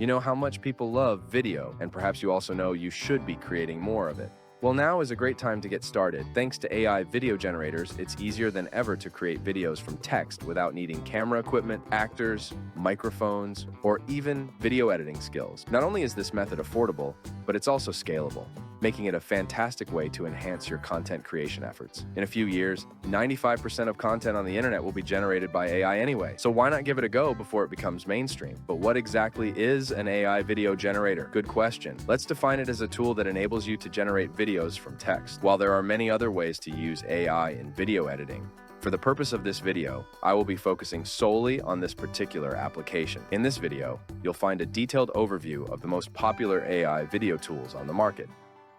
You know how much people love video, and perhaps you also know you should be creating more of it. Well, now is a great time to get started. Thanks to AI video generators, it's easier than ever to create videos from text without needing camera equipment, actors, microphones, or even video editing skills. Not only is this method affordable, but it's also scalable, making it a fantastic way to enhance your content creation efforts. In a few years, 95% of content on the internet will be generated by AI anyway, so why not give it a go before it becomes mainstream? But what exactly is an AI video generator? Good question. Let's define it as a tool that enables you to generate videos from text. While there are many other ways to use AI in video editing, for the purpose of this video, I will be focusing solely on this particular application. In this video, you'll find a detailed overview of the most popular AI video tools on the market: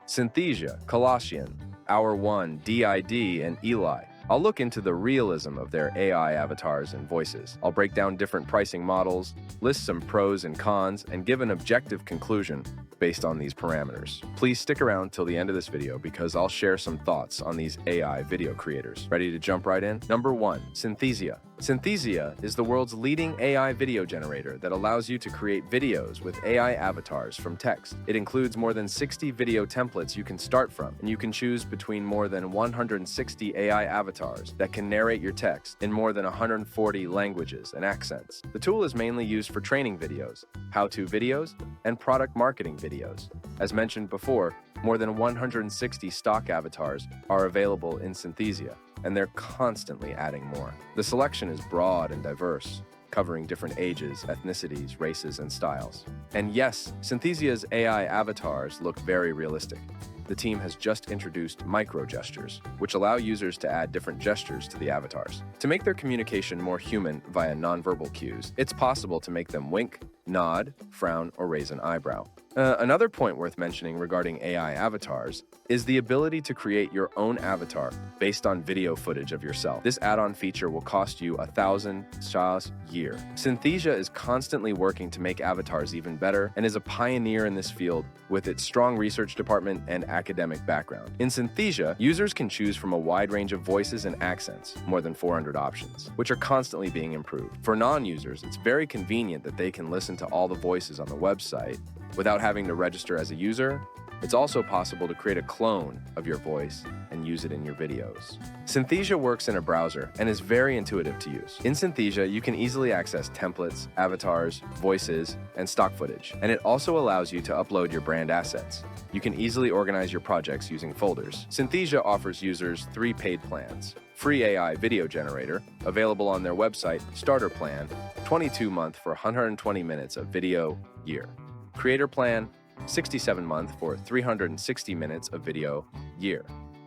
Synthesia, Colossyan, Hour 1, DID, and Elai. I'll look into the realism of their AI avatars and voices. I'll break down different pricing models, list some pros and cons, and give an objective conclusion based on these parameters. Please stick around till the end of this video because I'll share some thoughts on these AI video creators. Ready to jump right in? Number 1, Synthesia. Synthesia is the world's leading AI video generator that allows you to create videos with AI avatars from text. It includes more than 60 video templates you can start from, and you can choose between more than 160 AI avatars that can narrate your text in more than 140 languages and accents. The tool is mainly used for training videos, how-to videos, and product marketing videos. As mentioned before, more than 160 stock avatars are available in Synthesia, and they're constantly adding more. The selection is broad and diverse, covering different ages, ethnicities, races, and styles. And yes, Synthesia's AI avatars look very realistic. The team has just introduced micro-gestures, which allow users to add different gestures to the avatars. To make their communication more human via nonverbal cues, it's possible to make them wink, nod, frown, or raise an eyebrow. Another point worth mentioning regarding AI avatars is the ability to create your own avatar based on video footage of yourself. This add-on feature will cost you 1,000 SHAs a year. Synthesia is constantly working to make avatars even better and is a pioneer in this field with its strong research department and academic background. In Synthesia, users can choose from a wide range of voices and accents, more than 400 options, which are constantly being improved. For non-users, it's very convenient that they can listen to all the voices on the website without having to register as a user. It's also possible to create a clone of your voice and use it in your videos. Synthesia works in a browser and is very intuitive to use. In Synthesia, you can easily access templates, avatars, voices, and stock footage. And it also allows you to upload your brand assets. You can easily organize your projects using folders. Synthesia offers users 3 paid plans: Free AI Video Generator, available on their website, Starter Plan, 22-month for 120 minutes of video year. Creator Plan, 67-month for 360 minutes of video year.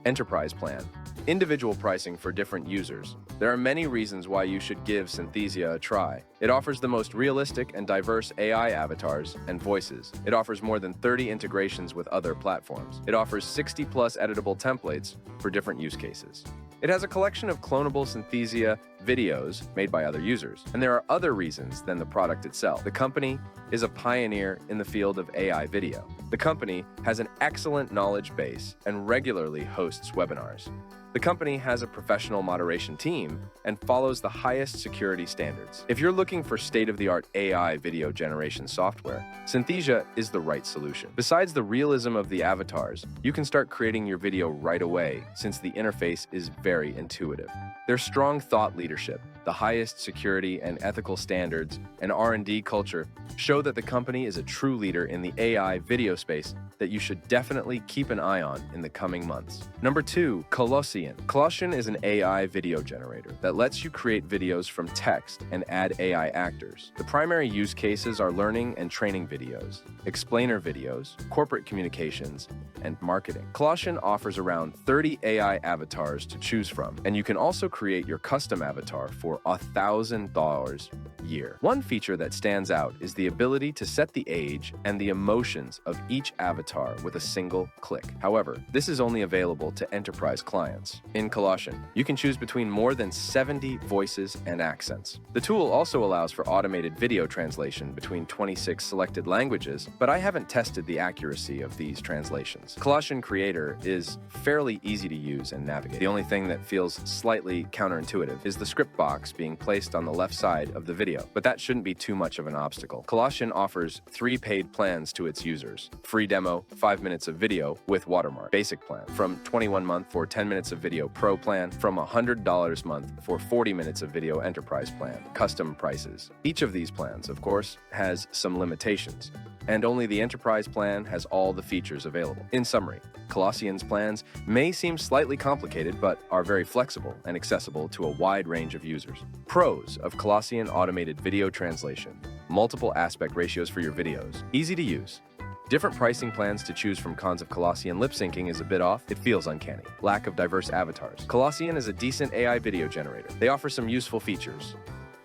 Enterprise Plan, individual pricing for different users. There are many reasons why you should give Synthesia a try. It offers the most realistic and diverse AI avatars and voices. It offers more than 30 integrations with other platforms. It offers 60+ editable templates for different use cases. It has a collection of clonable Synthesia videos made by other users. And there are other reasons than the product itself. The company is a pioneer in the field of AI video. The company has an excellent knowledge base and regularly hosts webinars. The company has a professional moderation team and follows the highest security standards. If you're looking for state-of-the-art AI video generation software, Synthesia is the right solution. Besides the realism of the avatars, you can start creating your video right away since the interface is very intuitive. Their strong thought leadership, the highest security and ethical standards, and R&D culture show that the company is a true leader in the AI video space that you should definitely keep an eye on in the coming months. Number 2, Colossyan. Colossyan is an AI video generator that lets you create videos from text and add AI actors. The primary use cases are learning and training videos, explainer videos, corporate communications, and marketing. Colossyan offers around 30 AI avatars to choose from, and you can also create your custom avatar for $1,000 a year. One feature that stands out is the ability to set the age and the emotions of each avatar with a single click. However, this is only available to enterprise clients. words. In Colossyan, you can choose between more than 70 voices and accents. The tool also allows for automated video translation between 26 selected languages, but I haven't tested the accuracy of these translations. Colossyan Creator is fairly easy to use and navigate. The only thing that feels slightly counterintuitive is the script box being placed on the left side of the video, but that shouldn't be too much of an obstacle. Colossyan offers 3 paid plans to its users. Free demo, 5 minutes of video with watermark. Basic plan, from 21 month for 10 minutes of video pro plan, from $100 month for 40 minutes of video enterprise plan. Custom prices. Each of these plans, of course, has some limitations, and only the enterprise plan has all the features available. In summary, Colossyan's plans may seem slightly complicated, but are very flexible and accessible to a wide range of users. Pros of Colossyan automated video translation: multiple aspect ratios for your videos, easy to use. Different pricing plans to choose from. Cons of Colossyan: lip syncing is a bit off, it feels uncanny. Lack of diverse avatars. Colossyan is a decent AI video generator. They offer some useful features: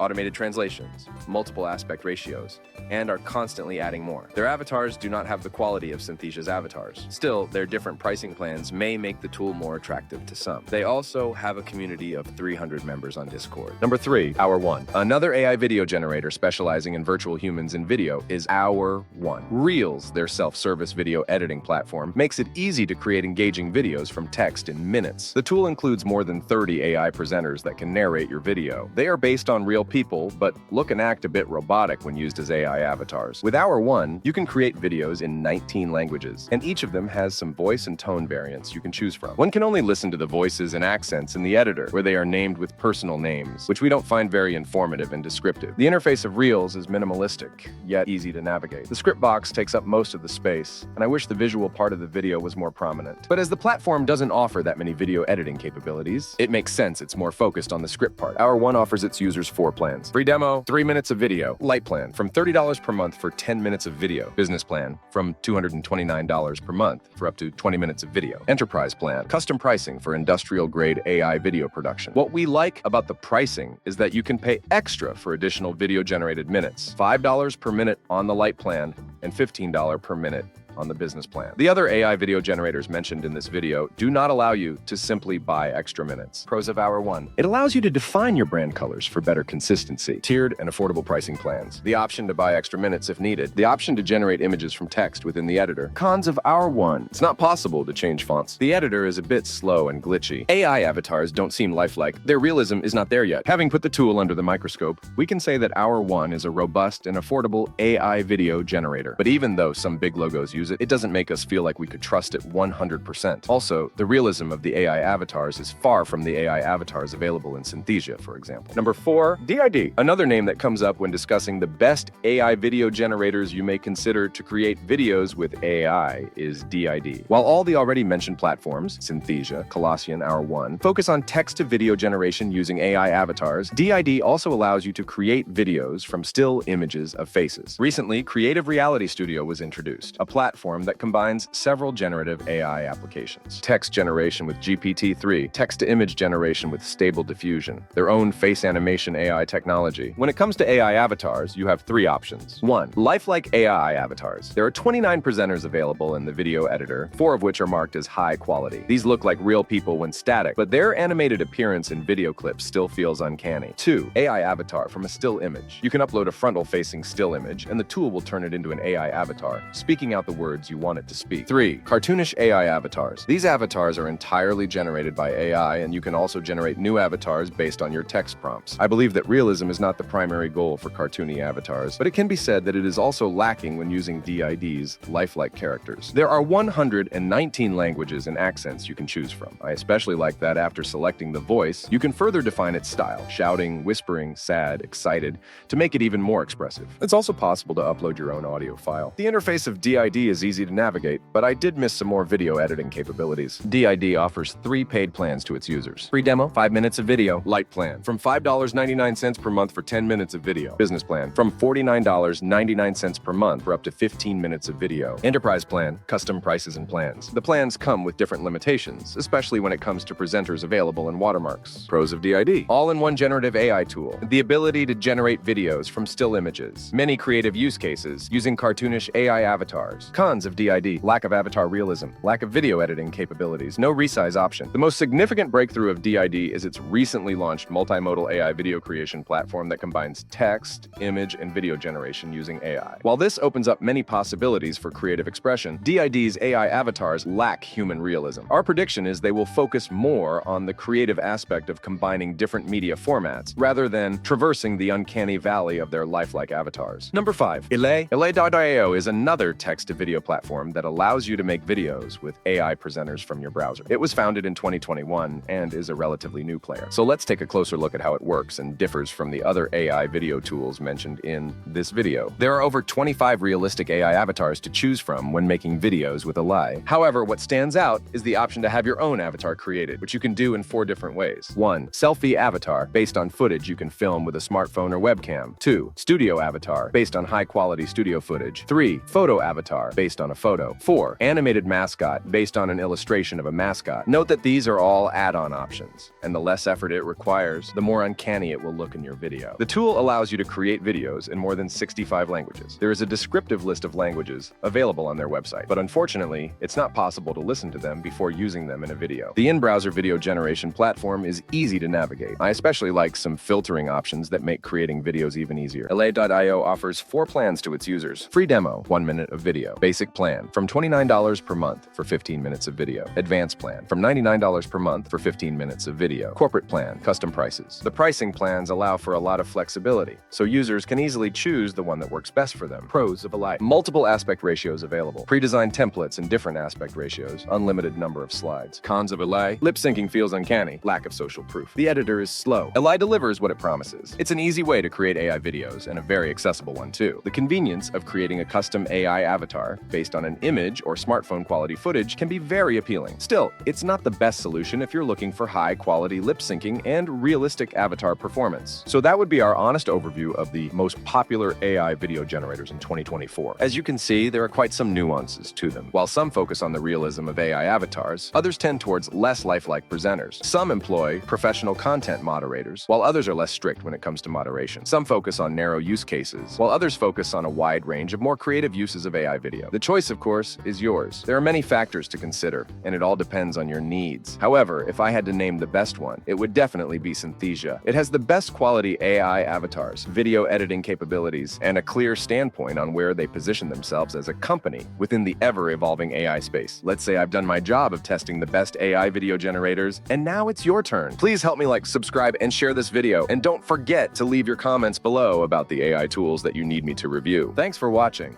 automated translations, multiple aspect ratios, and are constantly adding more. Their avatars do not have the quality of Synthesia's avatars. Still, their different pricing plans may make the tool more attractive to some. They also have a community of 300 members on Discord. Number 3, Hour One. Another AI video generator specializing in virtual humans in video is Hour One. Reels, their self-service video editing platform, makes it easy to create engaging videos from text in minutes. The tool includes more than 30 AI presenters that can narrate your video. They are based on real people, but look and act a bit robotic when used as AI avatars. With Hour One, you can create videos in 19 languages, and each of them has some voice and tone variants you can choose from. One can only listen to the voices and accents in the editor, where they are named with personal names, which we don't find very informative and descriptive. The interface of Reels is minimalistic, yet easy to navigate. The script box takes up most of the space, and I wish the visual part of the video was more prominent. But as the platform doesn't offer that many video editing capabilities, it makes sense it's more focused on the script part. Hour One offers its users 4 plans. Free demo, 3 minutes of video. Light plan, from $30 per month for 10 minutes of video. Business plan, from $229 per month for up to 20 minutes of video. Enterprise plan, custom pricing for industrial-grade AI video production. What we like about the pricing is that you can pay extra for additional video-generated minutes. $5 per minute on the light plan and $15 per minute on the business plan. The other AI video generators mentioned in this video do not allow you to simply buy extra minutes. Pros of Hour One: it allows you to define your brand colors for better consistency. Tiered and affordable pricing plans. The option to buy extra minutes if needed. The option to generate images from text within the editor. Cons of Hour One: it's not possible to change fonts. The editor is a bit slow and glitchy. AI avatars don't seem lifelike. Their realism is not there yet. Having put the tool under the microscope, we can say that Hour One is a robust and affordable AI video generator. But even though some big logos use it doesn't make us feel like we could trust it 100%. Also, the realism of the AI avatars is far from the AI avatars available in Synthesia, for example. Number 4, DID. Another name that comes up when discussing the best AI video generators you may consider to create videos with AI is DID. While all the already mentioned platforms, Synthesia, Colossyan, Hour One, focus on text-to-video generation using AI avatars, DID also allows you to create videos from still images of faces. Recently, Creative Reality Studio was introduced, a platform that combines several generative AI applications. Text generation with GPT-3, text-to-image generation with Stable Diffusion, their own face animation AI technology. When it comes to AI avatars, you have 3 options. 1. Lifelike AI avatars. There are 29 presenters available in the video editor, 4 of which are marked as high quality. These look like real people when static, but their animated appearance in video clips still feels uncanny. 2. AI avatar from a still image. You can upload a frontal-facing still image, and the tool will turn it into an AI avatar, speaking out the words you want it to speak. 3. Cartoonish AI avatars. These avatars are entirely generated by AI, and you can also generate new avatars based on your text prompts. I believe that realism is not the primary goal for cartoony avatars, but it can be said that it is also lacking when using DID's lifelike characters. There are 119 languages and accents you can choose from. I especially like that after selecting the voice, you can further define its style: shouting, whispering, sad, excited, to make it even more expressive. It's also possible to upload your own audio file. The interface of DID is easy to navigate, but I did miss some more video editing capabilities. DID offers 3 paid plans to its users. Free demo, 5 minutes of video. Light plan, from $5.99 per month for 10 minutes of video. Business plan, from $49.99 per month for up to 15 minutes of video. Enterprise plan, custom prices and plans. The plans come with different limitations, especially when it comes to presenters available and watermarks. Pros of DID: all-in-one generative AI tool. The ability to generate videos from still images. Many creative use cases using cartoonish AI avatars. Cons Cons of DID: lack of avatar realism, lack of video editing capabilities, no resize option. The most significant breakthrough of DID is its recently launched multimodal AI video creation platform that combines text, image, and video generation using AI. While this opens up many possibilities for creative expression, DID's AI avatars lack human realism. Our prediction is they will focus more on the creative aspect of combining different media formats, rather than traversing the uncanny valley of their lifelike avatars. Number 5. Elai. Elai.io is another text-to-video platform that allows you to make videos with AI presenters from your browser. It was founded in 2021 and is a relatively new player. So let's take a closer look at how it works and differs from the other AI video tools mentioned in this video. There are over 25 realistic AI avatars to choose from when making videos with Elai. However, what stands out is the option to have your own avatar created, which you can do in 4 different ways. 1. Selfie avatar, based on footage you can film with a smartphone or webcam. 2. Studio avatar, based on high-quality studio footage. 3. Photo avatar, based on a photo. 4. Animated mascot, based on an illustration of a mascot. Note that these are all add-on options, and the less effort it requires, the more uncanny it will look in your video. The tool allows you to create videos in more than 65 languages. There is a descriptive list of languages available on their website, but unfortunately, it's not possible to listen to them before using them in a video. The in-browser video generation platform is easy to navigate. I especially like some filtering options that make creating videos even easier. Elai.io offers 4 plans to its users. Free demo, 1 minute of video. Basic plan, from $29 per month for 15 minutes of video. Advanced plan, from $99 per month for 15 minutes of video. Corporate plan, custom prices. The pricing plans allow for a lot of flexibility, so users can easily choose the one that works best for them. Pros of Elai: multiple aspect ratios available. Pre-designed templates in different aspect ratios. Unlimited number of slides. Cons of Elai: lip syncing feels uncanny. Lack of social proof. The editor is slow. Elai delivers what it promises. It's an easy way to create AI videos, and a very accessible one too. The convenience of creating a custom AI avatar based on an image or smartphone quality footage can be very appealing. Still, it's not the best solution if you're looking for high quality lip syncing and realistic avatar performance. So that would be our honest overview of the most popular AI video generators in 2024. As you can see, there are quite some nuances to them. While some focus on the realism of AI avatars, others tend towards less lifelike presenters. Some employ professional content moderators, while others are less strict when it comes to moderation. Some focus on narrow use cases, while others focus on a wide range of more creative uses of AI video. The choice, of course, is yours. There are many factors to consider, and it all depends on your needs. However, if I had to name the best one, it would definitely be Synthesia. It has the best quality AI avatars, video editing capabilities, and a clear standpoint on where they position themselves as a company within the ever-evolving AI space. Let's say I've done my job of testing the best AI video generators, and now it's your turn. Please help me like, subscribe, and share this video, and don't forget to leave your comments below about the AI tools that you need me to review. Thanks for watching.